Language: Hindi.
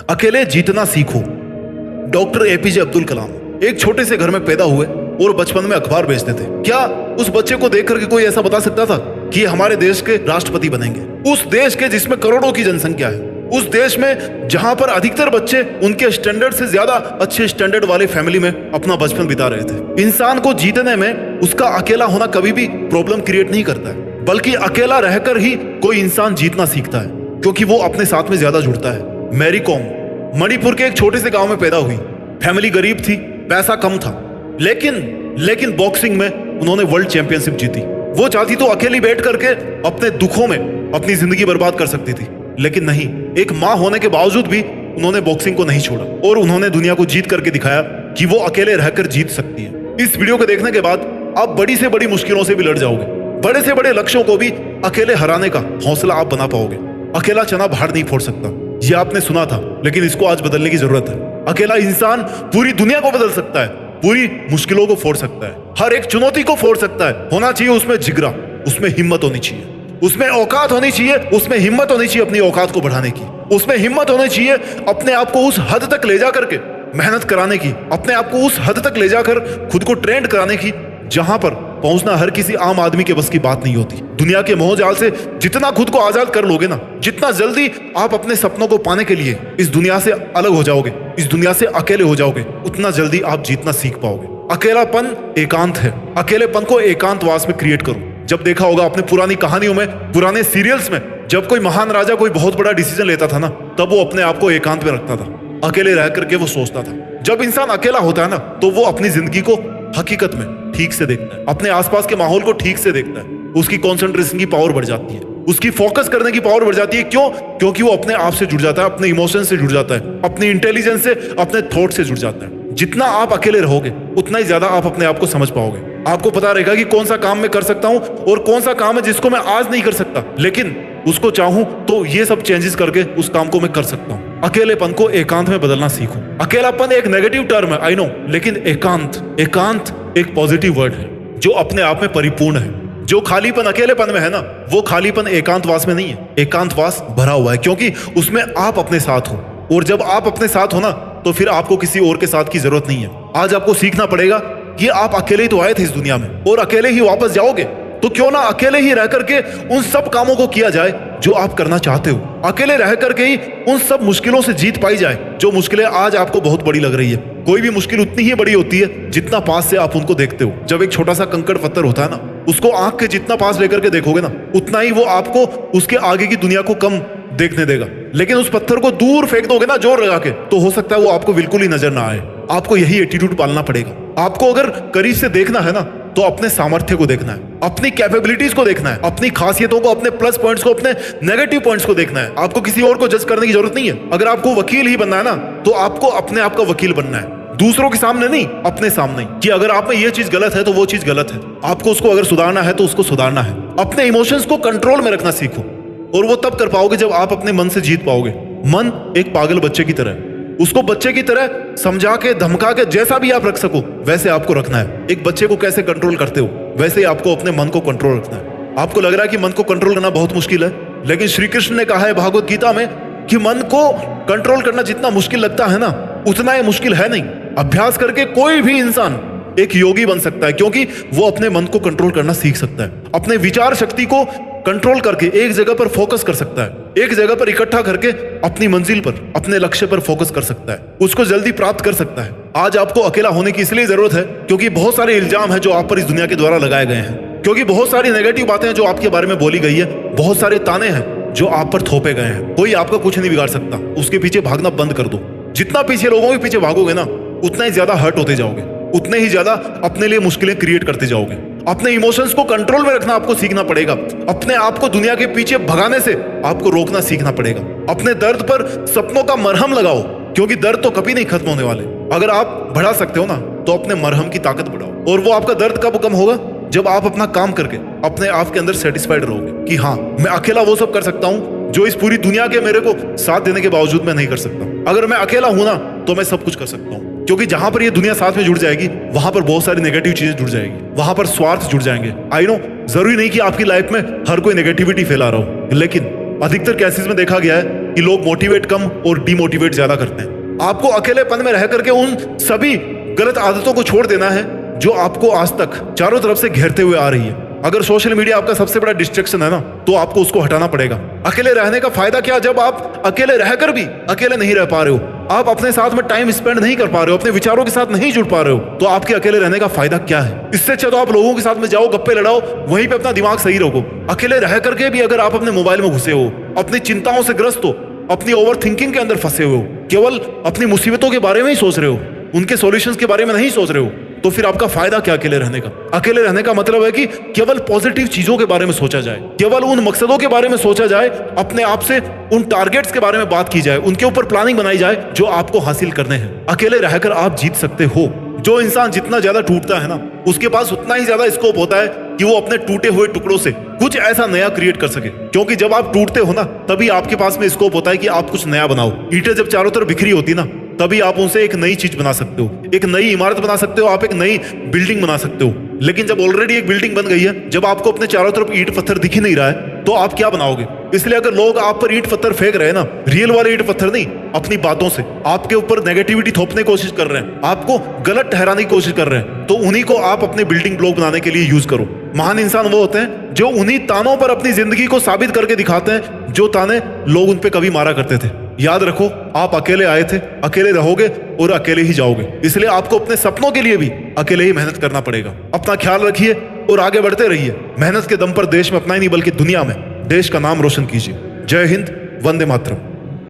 अकेले जीतना सीखो। डॉक्टर एपीजे अब्दुल कलाम एक छोटे से घर में पैदा हुए और बचपन में अखबार बेचते थे। क्या उस बच्चे को देख करके कोई ऐसा बता सकता था कि हमारे देश के राष्ट्रपति बनेंगे? उस देश के जिसमें करोड़ों की जनसंख्या है, उस देश में जहां पर अधिकतर बच्चे उनके स्टैंडर्ड से ज्यादा अच्छे स्टैंडर्ड वाले फैमिली में अपना बचपन बिता रहे थे। इंसान को जीतने में उसका अकेला होना कभी भी प्रॉब्लम क्रिएट नहीं करता है, बल्कि अकेला रहकर ही कोई इंसान जीतना सीखता है, क्योंकि वो अपने साथ में ज्यादा जुड़ता है। मैरी कॉम मणिपुर के एक छोटे से गांव में पैदा हुई। फैमिली गरीब थी, पैसा कम था, लेकिन बॉक्सिंग में उन्होंने वर्ल्ड चैंपियनशिप जीती। वो चाहती तो अकेली बैठ करके अपने दुखों में अपनी जिंदगी बर्बाद कर सकती थी, लेकिन नहीं, एक मां होने के बावजूद भी उन्होंने बॉक्सिंग को नहीं छोड़ा और उन्होंने दुनिया को जीत करके दिखाया कि वो अकेले रहकर जीत सकती है। इस वीडियो को देखने के बाद आप बड़ी से बड़ी मुश्किलों से भी लड़ जाओगे, बड़े से बड़े लक्ष्यों को भी अकेले हराने का हौसला आप बना पाओगे। अकेला चना बाहर नहीं फोड़ सकता, ये आपने सुना था, लेकिन इसको आज बदलने की जरूरत है। अकेला इंसान पूरी दुनिया को बदल सकता है, पूरी मुश्किलों को फोड़ सकता है, हर एक चुनौती को फोड़ सकता है। होना चाहिए उसमें जिगरा, उसमें हिम्मत होनी चाहिए, उसमें औकात होनी चाहिए, उसमें हिम्मत होनी चाहिए अपनी औकात को बढ़ाने की, उसमें हिम्मत होनी चाहिए अपने आप को उस हद तक ले जाकर के मेहनत कराने की, अपने आप को उस हद तक ले जाकर खुद को ट्रेंड कराने की जहां पर पहुंचना हर किसी आम आदमी के बस की बात नहीं होती। दुनिया के मोहजाल से जितना खुद को आजाद कर लोगे ना, जितना जल्दी आप अपने सपनों को पाने के लिए इस दुनिया से अलग हो जाओगे, इस दुनिया से अकेले हो जाओगे, उतना जल्दी आप जीतना सीख पाओगे। अकेलापन एकांत है, अकेलेपन को एकांतवास में क्रिएट करो। जब देखा होगा अपने पुरानी कहानियों में, पुराने सीरियल्स में, जब कोई महान राजा कोई बहुत बड़ा डिसीजन लेता था ना, तब वो अपने आप को एकांत में रखता था, अकेले रह करके वो सोचता था। जब इंसान अकेला होता है ना, तो वो अपनी जिंदगी को हकीकत में ठीक से देखता है, अपने आसपास के माहौल को ठीक से देखता है। उसकी कंसंट्रेशन की पावर बढ़ जाती है, उसकी फोकस करने की पावर बढ़ जाती है। क्यों? क्योंकि वो अपने आप से जुड़ जाता है, अपने इमोशन से जुड़ जाता है, अपनी इंटेलिजेंस से, अपने थॉट से जुड़ जाता है। जितना आप अकेले रहोगे उतना ही ज्यादा आप अपने आप को समझ पाओगे। आपको पता रहेगा कि कौन सा काम मैं कर सकता हूं और कौन सा काम है जिसको मैं आज नहीं कर सकता, लेकिन उसको चाहूं तो ये सब चेंजेस करके उस काम को मैं कर सकता हूं। अकेलेपन को एकांत में बदलना सीखो। अकेलापन एक नेगेटिव टर्म है, आई नो, लेकिन एकांत एक पॉजिटिव वर्ड है जो अपने आप में परिपूर्ण है। जो खालीपन अकेलेपन में है ना, वो खालीपन एकांतवास में नहीं है, एकांतवास भरा हुआ है, क्योंकि उसमें आप अपने साथ हो। और जब आप अपने साथ हो ना, तो फिर आपको किसी और के साथ की जरूरत नहीं है। आज आपको सीखना पड़ेगा कि आप अकेले ही तो आए थे इस दुनिया में और अकेले ही वापस जाओगे, तो क्यों ना अकेले ही रह करके उन सब कामों को किया जाए जो आप करना चाहते हो। अकेले रह करके ही उन सब मुश्किलों से जीत पाई जाए जो मुश्किलें आज आपको बहुत बड़ी लग रही है। कोई भी मुश्किल उतनी ही बड़ी होती है जितना पास से आप उनको देखते हो। जब एक छोटा सा कंकड़ पत्थर होता है ना, उसको आंख के जितना पास लेकर के देखोगे ना, उतना ही वो आपको उसके आगे की दुनिया को कम देखने देगा। लेकिन उस पत्थर को दूर फेंक दोगे ना जोर लगा के, तो हो सकता है वो आपको बिल्कुल ही नजर ना आए। आपको यही एटीट्यूड पालना पड़ेगा। आपको अगर करीब से देखना है ना, तो अपने सामर्थ्य को देखना है, अपनी कैपेबिलिटीज को देखना है, अपनी खासियतों को, अपने प्लस पॉइंट्स को, अपने नेगेटिव पॉइंट्स को देखना है। आपको किसी और को जज करने की जरूरत नहीं है। अगर आपको वकील ही बनना है ना, तो आपको अपने आप का वकील बनना है, दूसरों के सामने नहीं, अपने सामने, कि अगर आप में ये चीज गलत है तो वो चीज गलत है। आपको उसको अगर सुधारना है तो उसको सुधारना है। अपने इमोशंस को कंट्रोल में रखना सीखो, और वो तब कर पाओगे जब आप अपने मन से जीत पाओगे। मन एक पागल बच्चे की तरह, उसको बच्चे की तरह समझा के, धमका के, जैसा भी आप रख सको वैसे आपको रखना है। एक बच्चे को कैसे कंट्रोल करते हो, वैसे ही आपको अपने मन को कंट्रोल रखना है। आपको लग रहा है कि मन को कंट्रोल करना बहुत मुश्किल है, लेकिन श्री कृष्ण ने कहा है भागवत गीता में कि मन को कंट्रोल करना जितना मुश्किल लगता है ना, उतना ही मुश्किल है नहीं। अभ्यास करके कोई भी इंसान एक योगी बन सकता है, क्योंकि वो अपने मन को कंट्रोल करना सीख सकता है। अपने विचार शक्ति को कंट्रोल करके एक जगह पर फोकस कर सकता है, एक जगह पर इकट्ठा करके अपनी मंजिल पर, अपने लक्ष्य पर फोकस कर सकता है, उसको जल्दी प्राप्त कर सकता है। आज आपको अकेला होने की इसलिए जरूरत है क्योंकि बहुत सारे इल्जाम हैं जो आप पर इस दुनिया के द्वारा लगाए गए हैं, क्योंकि बहुत सारी नेगेटिव बातें हैं जो आपके बारे में बोली गई है, बहुत सारे ताने हैं जो आप पर थोपे गए हैं। कोई आपका कुछ नहीं बिगाड़ सकता, उसके पीछे भागना बंद कर दो। जितना पीछे लोगों के पीछे भागोगे ना, उतना ही ज्यादा हर्ट होते जाओगे, उतने ही ज्यादा अपने लिए मुश्किलें क्रिएट करते जाओगे। अपने इमोशंस को कंट्रोल में रखना आपको सीखना पड़ेगा। अपने आप को दुनिया के पीछे भगाने से आपको रोकना सीखना पड़ेगा। अपने दर्द पर सपनों का मरहम लगाओ, क्योंकि दर्द तो कभी नहीं खत्म होने वाले। अगर आप बढ़ा सकते हो ना, तो अपने मरहम की ताकत बढ़ाओ। और वो आपका दर्द कब कम होगा? जब आप अपना काम करके अपने आप के अंदर सेटिस्फाइड रहोगे कि हाँ, मैं अकेला वो सब कर सकता हूँ जो इस पूरी दुनिया के मेरे को साथ देने के बावजूद मैं नहीं कर सकता। अगर मैं अकेला हूं ना, तो मैं सब कुछ कर सकता हूँ। क्योंकि जहां पर ये दुनिया साथ में जुड़ जाएगी, वहां पर बहुत सारी नेगेटिव चीजें जुड़ जाएगी, वहां पर स्वार्थ जुड़ जाएंगे। आई नो, जरूरी नहीं कि आपकी लाइफ में हर कोई नेगेटिविटी फैला रहा हो, लेकिन अधिकतर केसेस में देखा गया है कि लोग मोटिवेट कम और डिमोटिवेट ज्यादा करते हैं। आपको अकेलेपन में रह करके उन सभी गलत आदतों को छोड़ देना है जो आपको आज तक चारों तरफ से घेरते हुए आ रही है। अगर सोशल मीडिया आपका सबसे बड़ा डिस्ट्रैक्शन है ना, तो आपको उसको हटाना पड़ेगा। अकेले रहने का फायदा क्या, जब आप अकेले रहकर भी अकेले नहीं रह पा रहे हो, आप अपने साथ में टाइम स्पेंड नहीं कर पा रहे हो, अपने विचारों के साथ नहीं जुड़ पा रहे हो, तो आपके अकेले रहने का फायदा क्या है? इससे अच्छा तो आप लोगों के साथ में जाओ, गप्पे लड़ाओ, वहीं पे अपना दिमाग सही रखो। अकेले रह करके भी अगर आप अपने मोबाइल में घुसे हो, अपनी चिंताओं से ग्रस्त हो, अपनी ओवर थिंकिंग के अंदर फंसे हुए हो, केवल अपनी मुसीबतों के बारे में ही सोच रहे हो, उनके सॉल्यूशंस के बारे में नहीं सोच रहे हो, तो फिर आपका फायदा क्या अकेले रहने का? अकेले रहने का मतलब है कि केवल पॉजिटिव चीजों के बारे में सोचा जाए, केवल उन मकसदों के बारे में सोचा जाए, अपने आप से उन टारगेट्स के बारे में बात की जाए, उनके ऊपर प्लानिंग बनाई जाए जो आपको हासिल करने हैं। अकेले रहकर आप जीत सकते हो। जो इंसान जितना ज्यादा टूटता है ना, उसके पास उतना ही ज्यादा स्कोप होता है कि वो अपने टूटे हुए टुकड़ों से कुछ ऐसा नया क्रिएट कर सके। क्योंकि जब आप टूटते हो ना, तभी आपके पास में स्कोप होता है कि आप कुछ नया बनाओ। ईंटें जब चारों तरफ बिखरी होती ना, तभी आप उनसे एक नई चीज बना सकते हो, एक नई इमारत बना सकते हो, आप एक नई बिल्डिंग बना सकते हो। लेकिन जब ऑलरेडी एक बिल्डिंग बन गई है, जब आपको अपने चारों तरफ ईंट पत्थर दिख ही नहीं रहा है, तो आप क्या बनाओगे? इसलिए अगर लोग आप पर ईंट पत्थर फेंक रहे हैं ना, रियल वाले ईंट पत्थर नहीं, अपनी बातों से आपके ऊपर नेगेटिविटी थोपने की कोशिश कर रहे हैं, आपको गलत ठहराने की कोशिश कर रहे हैं, तो उन्हीं को आप अपने बिल्डिंग ब्लॉक बनाने के लिए यूज करो। महान इंसान वो होते हैं जो उन्हीं तानों पर अपनी जिंदगी को साबित करके दिखाते हैं जो ताने लोग उन पे कभी मारा करते थे। याद रखो, आप अकेले आए थे, अकेले रहोगे और अकेले ही जाओगे। इसलिए आपको अपने सपनों के लिए भी अकेले ही मेहनत करना पड़ेगा। अपना ख्याल रखिए और आगे बढ़ते रहिए। मेहनत के दम पर देश में अपना ही नहीं बल्कि दुनिया में देश का नाम रोशन कीजिए। जय हिंद, वंदे मातरम।